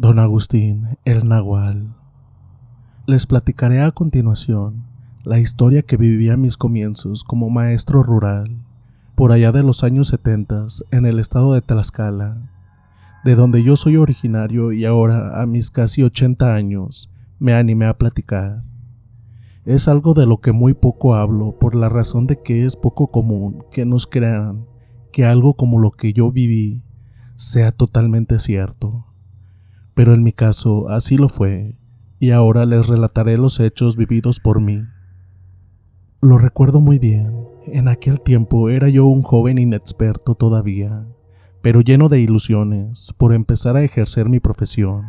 Don Agustín, el Nahual. Les platicaré a continuación la historia que viví a mis comienzos como maestro rural, por allá de los años 70 en el estado de Tlaxcala, de donde yo soy originario y ahora, a mis casi 80 años, me animé a platicar. Es algo de lo que muy poco hablo por la razón de que es poco común que nos crean que algo como lo que yo viví sea totalmente cierto. Pero en mi caso así lo fue, y ahora les relataré los hechos vividos por mí. Lo recuerdo muy bien. En aquel tiempo era yo un joven inexperto todavía, pero lleno de ilusiones por empezar a ejercer mi profesión.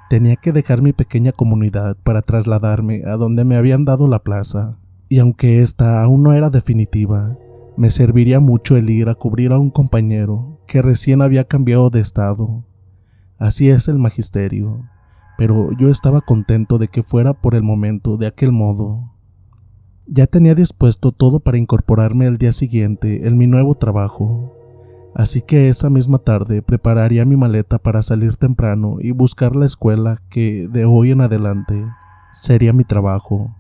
Tenía que dejar mi pequeña comunidad para trasladarme a donde me habían dado la plaza, y aunque esta aún no era definitiva, me serviría mucho el ir a cubrir a un compañero que recién había cambiado de estado. Así es el magisterio, pero yo estaba contento de que fuera por el momento de aquel modo. Ya tenía dispuesto todo para incorporarme el día siguiente en mi nuevo trabajo, así que esa misma tarde prepararía mi maleta para salir temprano y buscar la escuela que, de hoy en adelante, sería mi trabajo.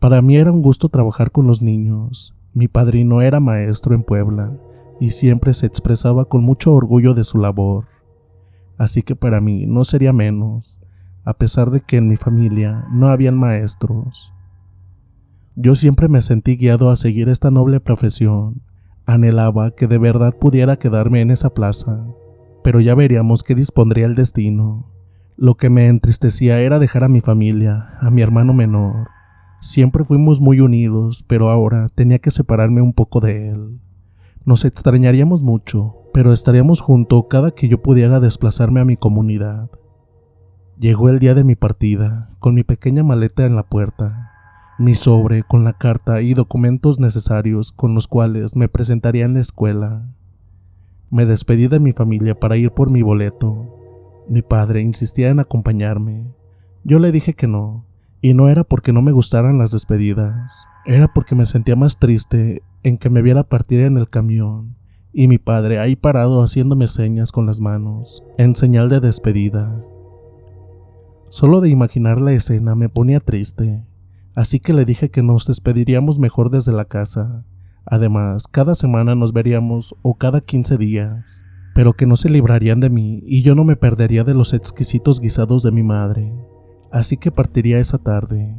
Para mí era un gusto trabajar con los niños. Mi padrino era maestro en Puebla y siempre se expresaba con mucho orgullo de su labor. Así que para mí no sería menos, a pesar de que en mi familia no habían maestros. Yo siempre me sentí guiado a seguir esta noble profesión. Anhelaba que de verdad pudiera quedarme en esa plaza, pero ya veríamos qué dispondría el destino. Lo que me entristecía era dejar a mi familia, a mi hermano menor. Siempre fuimos muy unidos, pero ahora tenía que separarme un poco de él. Nos extrañaríamos mucho, pero estaríamos juntos cada que yo pudiera desplazarme a mi comunidad. Llegó el día de mi partida, con mi pequeña maleta en la puerta, mi sobre con la carta y documentos necesarios con los cuales me presentaría en la escuela. Me despedí de mi familia para ir por mi boleto. Mi padre insistía en acompañarme. Yo le dije que no, y no era porque no me gustaran las despedidas, era porque me sentía más triste en que me viera partir en el camión, y mi padre ahí parado haciéndome señas con las manos, en señal de despedida. Solo de imaginar la escena me ponía triste, así que le dije que nos despediríamos mejor desde la casa. Además, cada semana nos veríamos o cada 15 días, pero que no se librarían de mí y yo no me perdería de los exquisitos guisados de mi madre. Así que partiría esa tarde.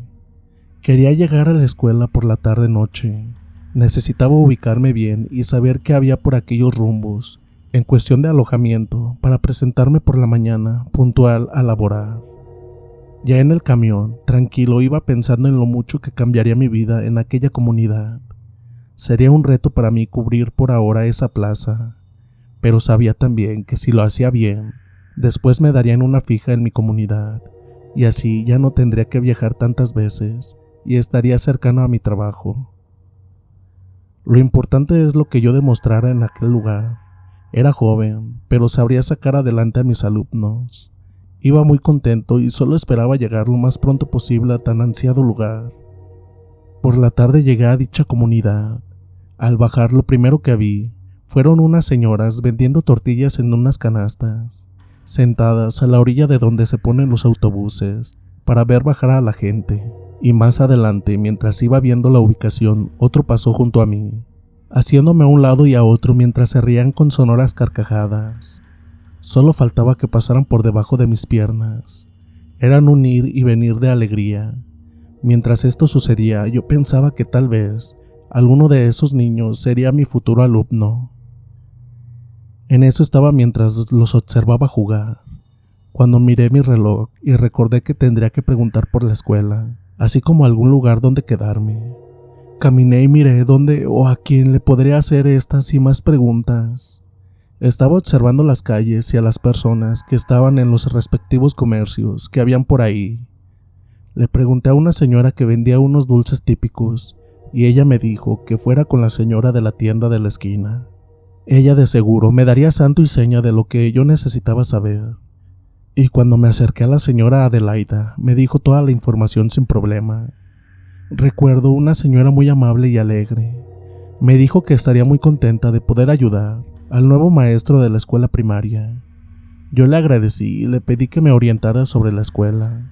Quería llegar a la escuela por la tarde-noche. Necesitaba ubicarme bien y saber qué había por aquellos rumbos, en cuestión de alojamiento, para presentarme por la mañana, puntual a laborar. Ya en el camión, tranquilo, iba pensando en lo mucho que cambiaría mi vida en aquella comunidad. Sería un reto para mí cubrir por ahora esa plaza, pero sabía también que si lo hacía bien, después me darían una fija en mi comunidad, y así ya no tendría que viajar tantas veces y estaría cercano a mi trabajo. Lo importante es lo que yo demostrara en aquel lugar. Era joven, pero sabría sacar adelante a mis alumnos. Iba muy contento y solo esperaba llegar lo más pronto posible a tan ansiado lugar. Por la tarde llegué a dicha comunidad. Al bajar, lo primero que vi fueron unas señoras vendiendo tortillas en unas canastas, sentadas a la orilla de donde se ponen los autobuses para ver bajar a la gente. Y más adelante, mientras iba viendo la ubicación, otro pasó junto a mí, haciéndome a un lado y a otro mientras se reían con sonoras carcajadas. Solo faltaba que pasaran por debajo de mis piernas. Eran un ir y venir de alegría. Mientras esto sucedía, yo pensaba que tal vez alguno de esos niños sería mi futuro alumno. En eso estaba mientras los observaba jugar, cuando miré mi reloj y recordé que tendría que preguntar por la escuela, así como algún lugar donde quedarme. Caminé y miré dónde o a quién le podría hacer estas y más preguntas. Estaba observando las calles y a las personas que estaban en los respectivos comercios que habían por ahí. Le pregunté a una señora que vendía unos dulces típicos y ella me dijo que fuera con la señora de la tienda de la esquina. Ella de seguro me daría santo y seña de lo que yo necesitaba saber. Y cuando me acerqué a la señora Adelaida, me dijo toda la información sin problema. Recuerdo una señora muy amable y alegre. Me dijo que estaría muy contenta de poder ayudar al nuevo maestro de la escuela primaria, Yo le agradecí y le pedí que me orientara sobre la escuela.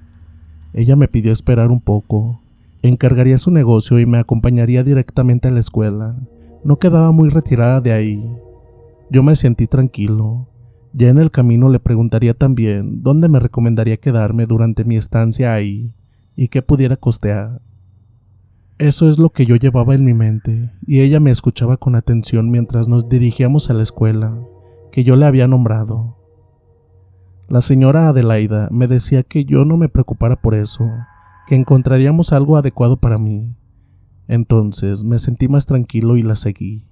Ella me pidió esperar un poco. Encargaría su negocio y me acompañaría directamente a la escuela. No quedaba muy retirada de ahí. Yo me sentí tranquilo. Ya en el camino le preguntaría también dónde me recomendaría quedarme durante mi estancia ahí y qué pudiera costear. Eso es lo que yo llevaba en mi mente, y ella me escuchaba con atención mientras nos dirigíamos a la escuela, que yo le había nombrado. La señora Adelaida me decía que yo no me preocupara por eso, que encontraríamos algo adecuado para mí. Entonces me sentí más tranquilo y la seguí.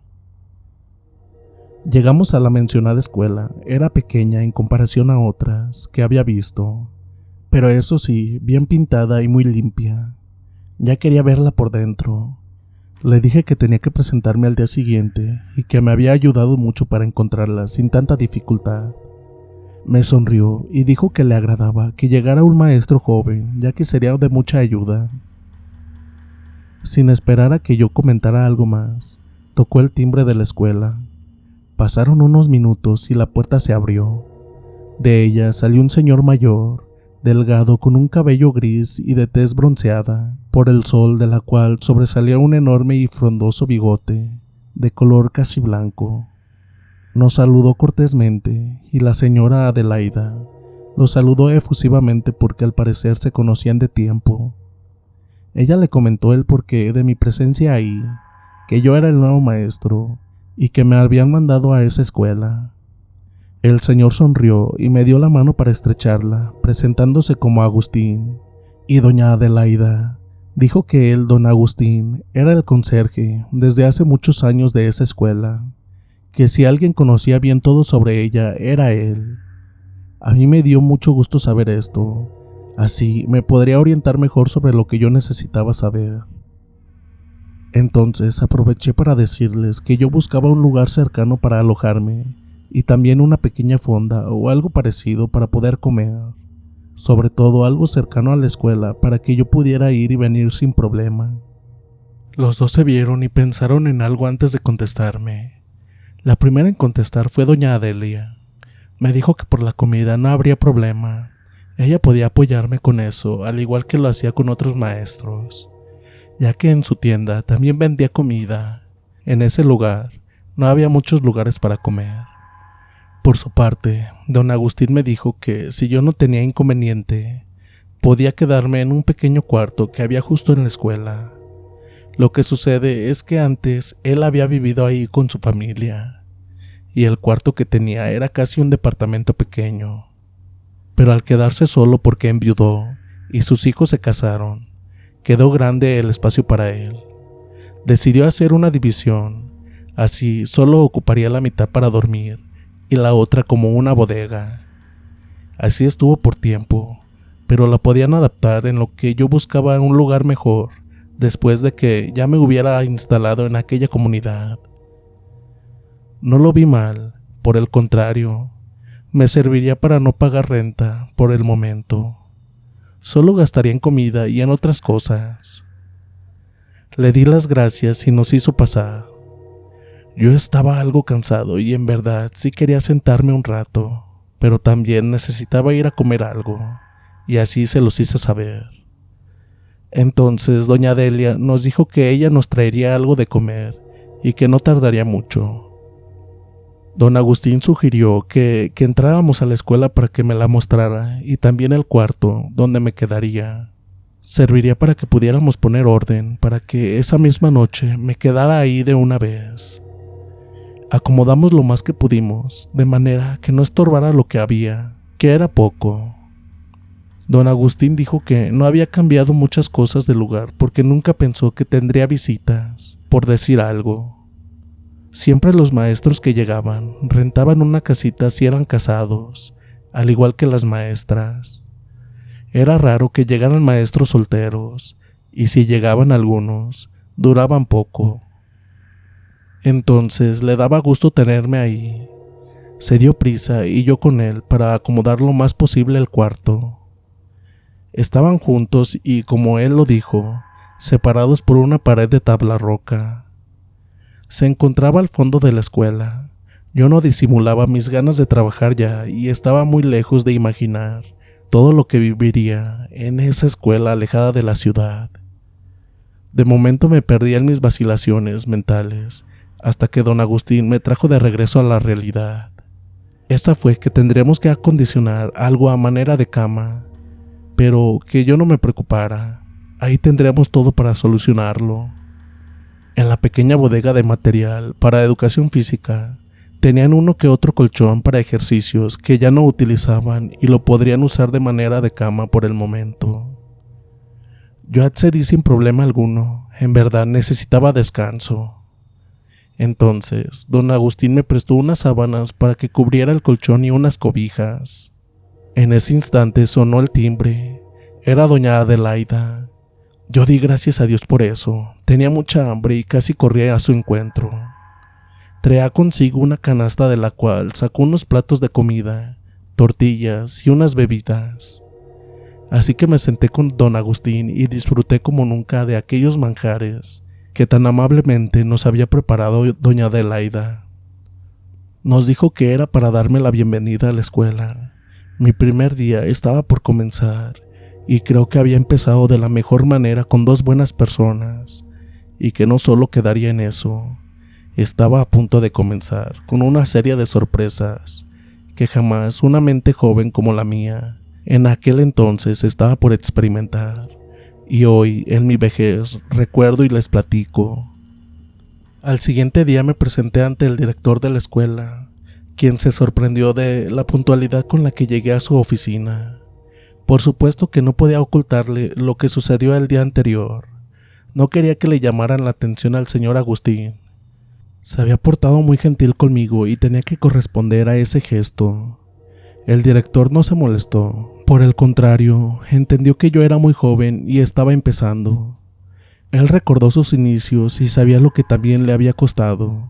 Llegamos a la mencionada escuela. Era pequeña en comparación a otras que había visto, pero eso sí, bien pintada y muy limpia. Ya quería verla por dentro. Le dije que tenía que presentarme al día siguiente y que me había ayudado mucho para encontrarla sin tanta dificultad. Me sonrió y dijo que le agradaba que llegara un maestro joven, ya que sería de mucha ayuda. Sin esperar a que yo comentara algo más, tocó el timbre de la escuela. Pasaron unos minutos y la puerta se abrió. De ella salió un señor mayor, delgado, con un cabello gris y de tez bronceada por el sol, de la cual sobresalía un enorme y frondoso bigote, de color casi blanco. Nos saludó cortésmente, y la señora Adelaida lo saludó efusivamente porque al parecer se conocían de tiempo. Ella le comentó el porqué de mi presencia ahí, que yo era el nuevo maestro y que me habían mandado a esa escuela. El señor sonrió y me dio la mano para estrecharla, presentándose como Agustín, y doña Adelaida dijo que él, don Agustín, era el conserje desde hace muchos años de esa escuela, que si alguien conocía bien todo sobre ella era él. A mí me dio mucho gusto saber esto, así me podría orientar mejor sobre lo que yo necesitaba saber. Entonces aproveché para decirles que yo buscaba un lugar cercano para alojarme y también una pequeña fonda o algo parecido para poder comer, sobre todo algo cercano a la escuela para que yo pudiera ir y venir sin problema. Los dos se vieron y pensaron en algo antes de contestarme. La primera en contestar fue doña Adelia. Me dijo que por la comida no habría problema. Ella podía apoyarme con eso, al igual que lo hacía con otros maestros, ya que en su tienda también vendía comida. En ese lugar no había muchos lugares para comer. Por su parte, don Agustín me dijo que si yo no tenía inconveniente, podía quedarme en un pequeño cuarto que había justo en la escuela. Lo que sucede es que antes él había vivido ahí con su familia, y el cuarto que tenía era casi un departamento pequeño. Pero al quedarse solo porque enviudó y sus hijos se casaron, quedó grande el espacio para él. Decidió hacer una división, así solo ocuparía la mitad para dormir y la otra como una bodega. Así estuvo por tiempo, pero la podían adaptar en lo que yo buscaba un lugar mejor después de que ya me hubiera instalado en aquella comunidad. No lo vi mal, por el contrario, me serviría para no pagar renta por el momento. Solo gastaría en comida y en otras cosas. Le di las gracias y nos hizo pasar. Yo estaba algo cansado y en verdad sí quería sentarme un rato, pero también necesitaba ir a comer algo, y así se los hice saber. Entonces doña Delia nos dijo que ella nos traería algo de comer y que no tardaría mucho. Don Agustín sugirió que entráramos a la escuela para que me la mostrara y también el cuarto donde me quedaría. Serviría para que pudiéramos poner orden para que esa misma noche me quedara ahí de una vez. Acomodamos lo más que pudimos, de manera que no estorbara lo que había, que era poco. Don Agustín dijo que no había cambiado muchas cosas del lugar porque nunca pensó que tendría visitas, por decir algo. Siempre los maestros que llegaban rentaban una casita si eran casados, al igual que las maestras. Era raro que llegaran maestros solteros, y si llegaban algunos, duraban poco. Entonces le daba gusto tenerme ahí. Se dio prisa y yo con él para acomodar lo más posible el cuarto. Estaban juntos y, como él lo dijo, separados por una pared de tabla roca. Se encontraba al fondo de la escuela, Yo no disimulaba mis ganas de trabajar ya y estaba muy lejos de imaginar todo lo que viviría en esa escuela alejada de la ciudad. De momento me perdí en mis vacilaciones mentales hasta que don Agustín me trajo de regreso a la realidad. Esta fue que tendríamos que acondicionar algo a manera de cama, pero que yo no me preocupara, ahí tendríamos todo para solucionarlo. En la pequeña bodega de material para educación física, tenían uno que otro colchón para ejercicios que ya no utilizaban y lo podrían usar de manera de cama por el momento. Yo accedí sin problema alguno, en verdad necesitaba descanso. Entonces, don Agustín me prestó unas sábanas para que cubriera el colchón y unas cobijas. En ese instante sonó el timbre. Era doña Adelaida. Yo di gracias a Dios por eso. Tenía mucha hambre y casi corría a su encuentro. Traía consigo una canasta de la cual sacó unos platos de comida, tortillas y unas bebidas. Así que me senté con don Agustín y disfruté como nunca de aquellos manjares que tan amablemente nos había preparado doña Adelaida. Nos dijo que era para darme la bienvenida a la escuela. Mi primer día estaba por comenzar y creo que había empezado de la mejor manera con 2 buenas personas y que no solo quedaría en eso. Estaba a punto de comenzar con una serie de sorpresas que jamás una mente joven como la mía en aquel entonces estaba por experimentar. Y hoy, en mi vejez, recuerdo y les platico. Al siguiente día me presenté ante el director de la escuela, quien se sorprendió de la puntualidad con la que llegué a su oficina. Por supuesto que no podía ocultarle lo que sucedió el día anterior. No quería que le llamaran la atención al señor Agustín. Se había portado muy gentil conmigo y tenía que corresponder a ese gesto. El director no se molestó, por el contrario, entendió que yo era muy joven y estaba empezando. Él recordó sus inicios y sabía lo que también le había costado,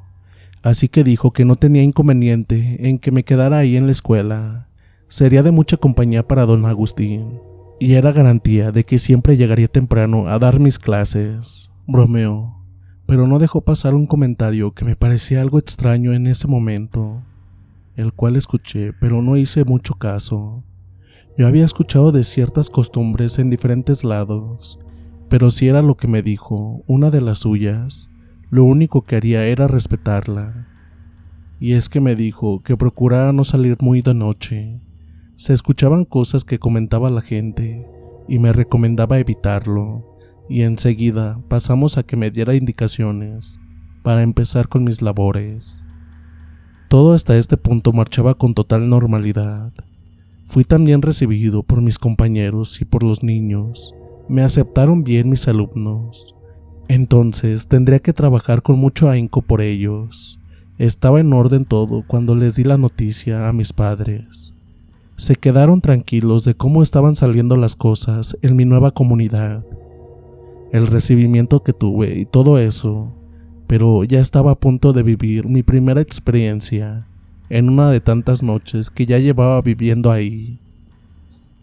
así que dijo que no tenía inconveniente en que me quedara ahí en la escuela. Sería de mucha compañía para don Agustín, y era garantía de que siempre llegaría temprano a dar mis clases. Bromeó, pero no dejó pasar un comentario que me parecía algo extraño en ese momento, el cual escuché, pero no hice mucho caso. Yo había escuchado de ciertas costumbres en diferentes lados, pero si era lo que me dijo, una de las suyas, lo único que haría era respetarla. Y es que me dijo que procurara no salir muy de noche. Se escuchaban cosas que comentaba la gente, y me recomendaba evitarlo, y enseguida pasamos a que me diera indicaciones para empezar con mis labores. Todo hasta este punto marchaba con total normalidad. Fui tan bien recibido por mis compañeros y por los niños. Me aceptaron bien mis alumnos. Entonces tendría que trabajar con mucho ahínco por ellos. Estaba en orden todo cuando les di la noticia a mis padres. Se quedaron tranquilos de cómo estaban saliendo las cosas en mi nueva comunidad. El recibimiento que tuve y todo eso, pero ya estaba a punto de vivir mi primera experiencia en una de tantas noches que ya llevaba viviendo ahí.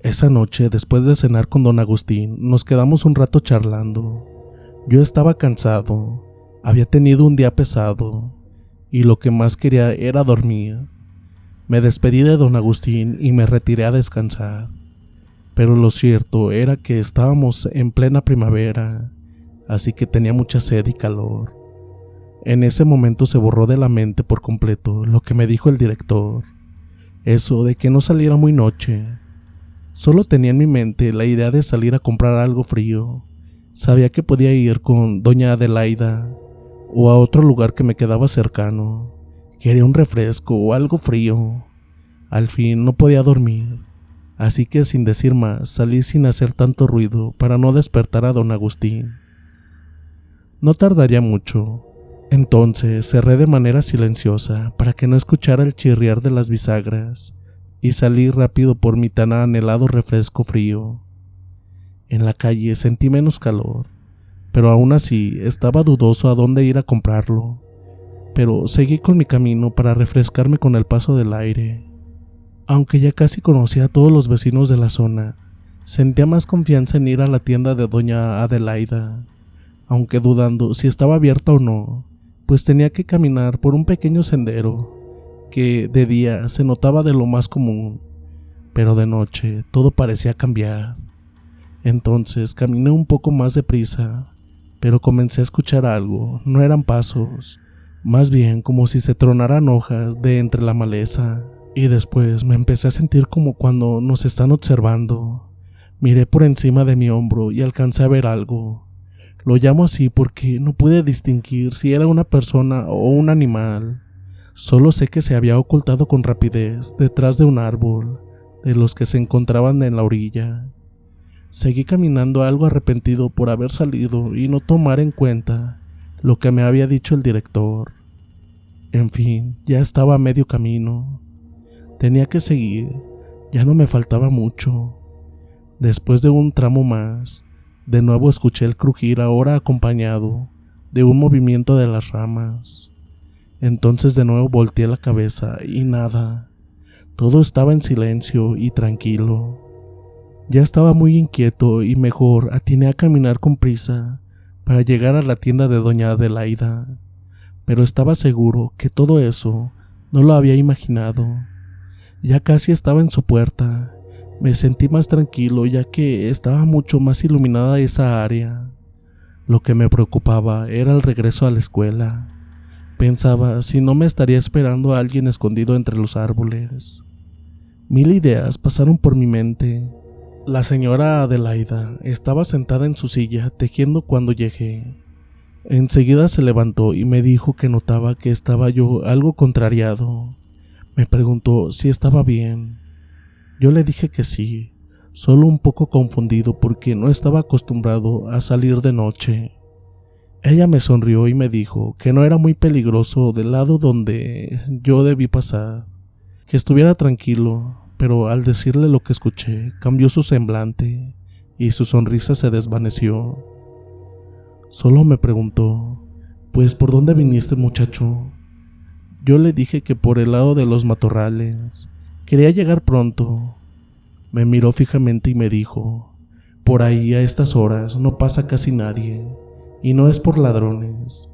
Esa noche, después de cenar con don Agustín, nos quedamos un rato charlando. Yo estaba cansado, había tenido un día pesado, y lo que más quería era dormir. Me despedí de don Agustín y me retiré a descansar. Pero lo cierto era que estábamos en plena primavera, así que tenía mucha sed y calor. En ese momento se borró de la mente por completo lo que me dijo el director, eso de que no saliera muy noche. Solo tenía en mi mente la idea de salir a comprar algo frío. Sabía que podía ir con doña Adelaida o a otro lugar que me quedaba cercano. Quería un refresco o algo frío. Al fin no podía dormir, así que sin decir más salí sin hacer tanto ruido para no despertar a don Agustín. No tardaría mucho. Entonces cerré de manera silenciosa para que no escuchara el chirriar de las bisagras y salí rápido por mi tan anhelado refresco frío. En la calle sentí menos calor, pero aún así estaba dudoso a dónde ir a comprarlo, pero seguí con mi camino para refrescarme con el paso del aire. Aunque ya casi conocía a todos los vecinos de la zona, sentía más confianza en ir a la tienda de doña Adelaida, aunque dudando si estaba abierta o no, pues tenía que caminar por un pequeño sendero que de día se notaba de lo más común, pero de noche todo parecía cambiar. Entonces caminé un poco más deprisa, pero comencé a escuchar algo. No eran pasos, más bien como si se tronaran hojas de entre la maleza. Y después me empecé a sentir como cuando nos están observando. Miré por encima de mi hombro y alcancé a ver algo. Lo llamo así porque no pude distinguir si era una persona o un animal. Solo sé que se había ocultado con rapidez detrás de un árbol, de los que se encontraban en la orilla. Seguí caminando algo arrepentido por haber salido y no tomar en cuenta lo que me había dicho el director. En fin, ya estaba a medio camino. Tenía que seguir, ya no me faltaba mucho. Después de un tramo más, de nuevo escuché el crujir, ahora acompañado de un movimiento de las ramas. Entonces de nuevo volteé la cabeza y nada. Todo estaba en silencio y tranquilo. Ya estaba muy inquieto y mejor atiné a caminar con prisa para llegar a la tienda de doña Adelaida. Pero estaba seguro que todo eso no lo había imaginado. Ya casi estaba en su puerta. Me sentí más tranquilo ya que estaba mucho más iluminada esa área. Lo que me preocupaba era el regreso a la escuela. Pensaba si no me estaría esperando a alguien escondido entre los árboles. Mil ideas pasaron por mi mente. La señora Adelaida estaba sentada en su silla tejiendo cuando llegué. Enseguida se levantó y me dijo que notaba que estaba yo algo contrariado. Me preguntó si estaba bien. Yo le dije que sí, solo un poco confundido porque no estaba acostumbrado a salir de noche. Ella me sonrió y me dijo que no era muy peligroso del lado donde yo debí pasar, que estuviera tranquilo, pero al decirle lo que escuché, cambió su semblante y su sonrisa se desvaneció. Solo me preguntó, «¿Pues por dónde viniste, muchacho?» Yo le dije que por el lado de los matorrales. Quería llegar pronto. Me miró fijamente y me dijo, «Por ahí a estas horas no pasa casi nadie, y no es por ladrones.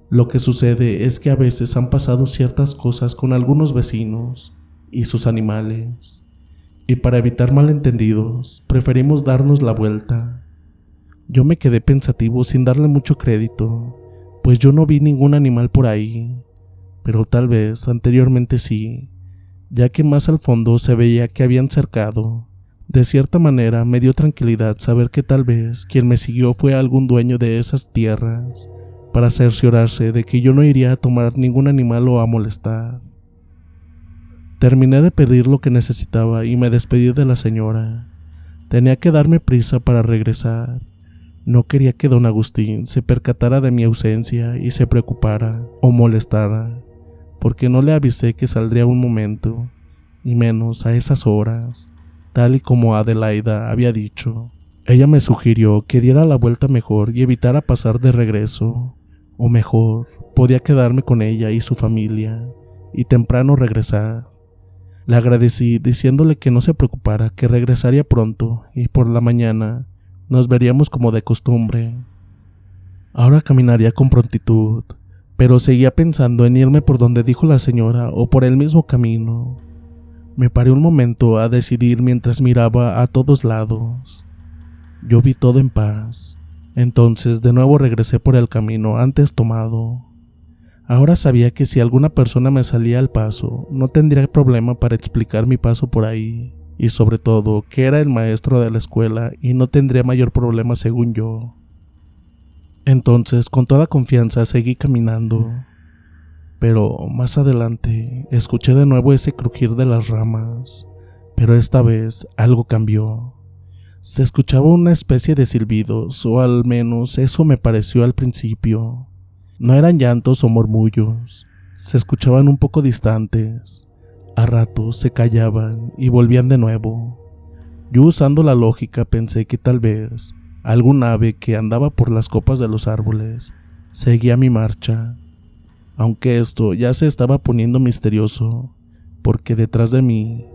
Lo que sucede es que a veces han pasado ciertas cosas con algunos vecinos y sus animales, y para evitar malentendidos, preferimos darnos la vuelta». Yo me quedé pensativo sin darle mucho crédito, pues yo no vi ningún animal por ahí, pero tal vez anteriormente sí, ya que más al fondo se veía que habían cercado. De cierta manera me dio tranquilidad saber que tal vez quien me siguió fue algún dueño de esas tierras, para cerciorarse de que yo no iría a tomar ningún animal o a molestar. Terminé de pedir lo que necesitaba y me despedí de la señora. Tenía que darme prisa para regresar. No quería que don Agustín se percatara de mi ausencia y se preocupara o molestara, porque no le avisé que saldría un momento, y menos a esas horas, tal y como Adelaida había dicho. Ella me sugirió que diera la vuelta mejor y evitara pasar de regreso, o mejor, podía quedarme con ella y su familia, y temprano regresar. Le agradecí diciéndole que no se preocupara, que regresaría pronto, y por la mañana nos veríamos como de costumbre. Ahora caminaría con prontitud, pero seguía pensando en irme por donde dijo la señora o por el mismo camino. Me paré un momento a decidir mientras miraba a todos lados. Yo vi todo en paz. Entonces de nuevo regresé por el camino antes tomado. Ahora sabía que si alguna persona me salía al paso, no tendría problema para explicar mi paso por ahí, y sobre todo que era el maestro de la escuela y no tendría mayor problema según yo. Entonces con toda confianza seguí caminando, pero más adelante escuché de nuevo ese crujir de las ramas, pero esta vez algo cambió. Se escuchaba una especie de silbidos, o al menos eso me pareció al principio. No eran llantos o murmullos, se escuchaban un poco distantes. A ratos se callaban y volvían de nuevo. Yo, usando la lógica, pensé que tal vez algún ave que andaba por las copas de los árboles seguía mi marcha, aunque esto ya se estaba poniendo misterioso, porque detrás de mí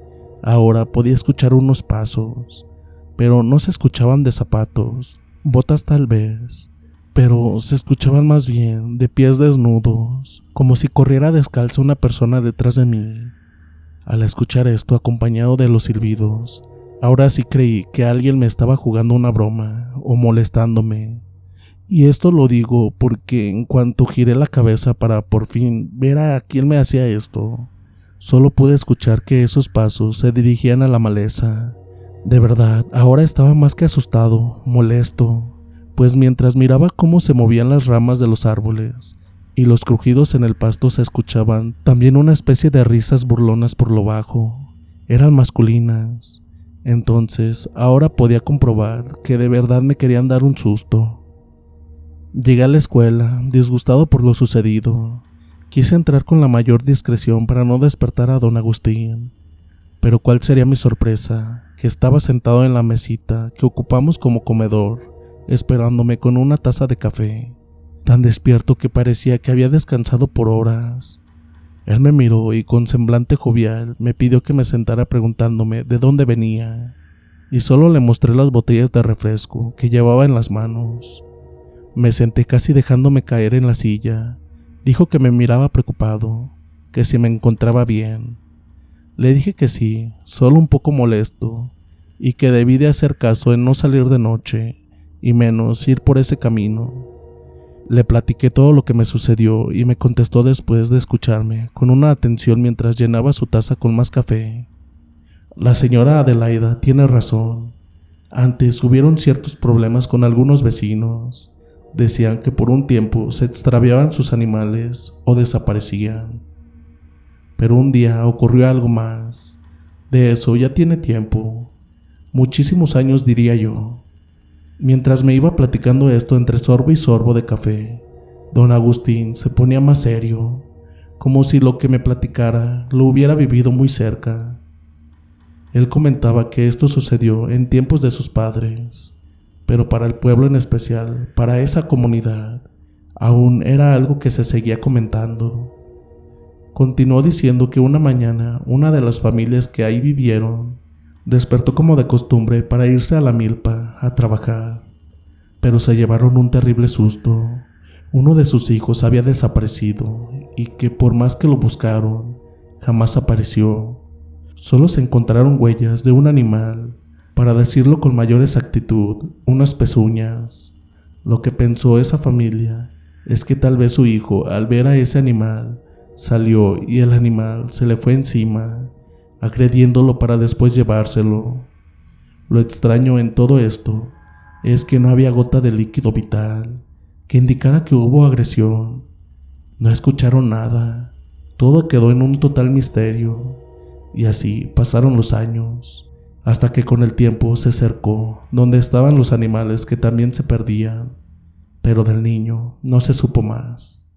ahora podía escuchar unos pasos, pero no se escuchaban de zapatos, botas tal vez. pero se escuchaban más bien de pies desnudos, como si corriera descalza una persona detrás de mí. Al escuchar esto acompañado de los silbidos, ahora sí creí que alguien me estaba jugando una broma o molestándome. Y esto lo digo porque en cuanto giré la cabeza para por fin ver a quién me hacía esto, solo pude escuchar que esos pasos se dirigían a la maleza. De verdad, ahora estaba más que asustado, molesto, pues mientras miraba cómo se movían las ramas de los árboles y los crujidos en el pasto se escuchaban también una especie de risas burlonas por lo bajo. Eran masculinas. Entonces, ahora podía comprobar que de verdad me querían dar un susto. Llegué a la escuela, disgustado por lo sucedido. Quise entrar con la mayor discreción para no despertar a don Agustín. Pero cuál sería mi sorpresa, que estaba sentado en la mesita que ocupamos como comedor, esperándome con una taza de café, tan despierto que parecía que había descansado por horas. Él me miró y con semblante jovial me pidió que me sentara preguntándome de dónde venía, y solo le mostré las botellas de refresco que llevaba en las manos. Me senté casi dejándome caer en la silla. Dijo que me miraba preocupado, que si me encontraba bien. Le dije que sí, solo un poco molesto, y que debí de hacer caso en no salir de noche, y menos ir por ese camino. Le platiqué todo lo que me sucedió y me contestó después de escucharme con una atención mientras llenaba su taza con más café. La señora Adelaida tiene razón. Antes hubieron ciertos problemas con algunos vecinos. Decían que por un tiempo se extraviaban sus animales o desaparecían. Pero un día ocurrió algo más. De eso ya tiene tiempo. Muchísimos años, diría yo. Mientras me iba platicando esto entre sorbo y sorbo de café, don Agustín se ponía más serio, como si lo que me platicara lo hubiera vivido muy cerca. Él comentaba que esto sucedió en tiempos de sus padres, pero para el pueblo en especial, para esa comunidad, aún era algo que se seguía comentando. Continuó diciendo que una mañana una de las familias que ahí vivieron despertó como de costumbre para irse a la milpa a trabajar, pero se llevaron un terrible susto. Uno de sus hijos había desaparecido y que por más que lo buscaron, jamás apareció. Solo se encontraron huellas de un animal, para decirlo con mayor exactitud, unas pezuñas. Lo que pensó esa familia es que tal vez su hijo, al ver a ese animal, salió y el animal se le fue encima, agrediéndolo para después llevárselo. Lo extraño en todo esto es que no había gota de líquido vital que indicara que hubo agresión. No escucharon nada, todo quedó en un total misterio, y así pasaron los años, hasta que con el tiempo se cercó donde estaban los animales que también se perdían, pero del niño no se supo más.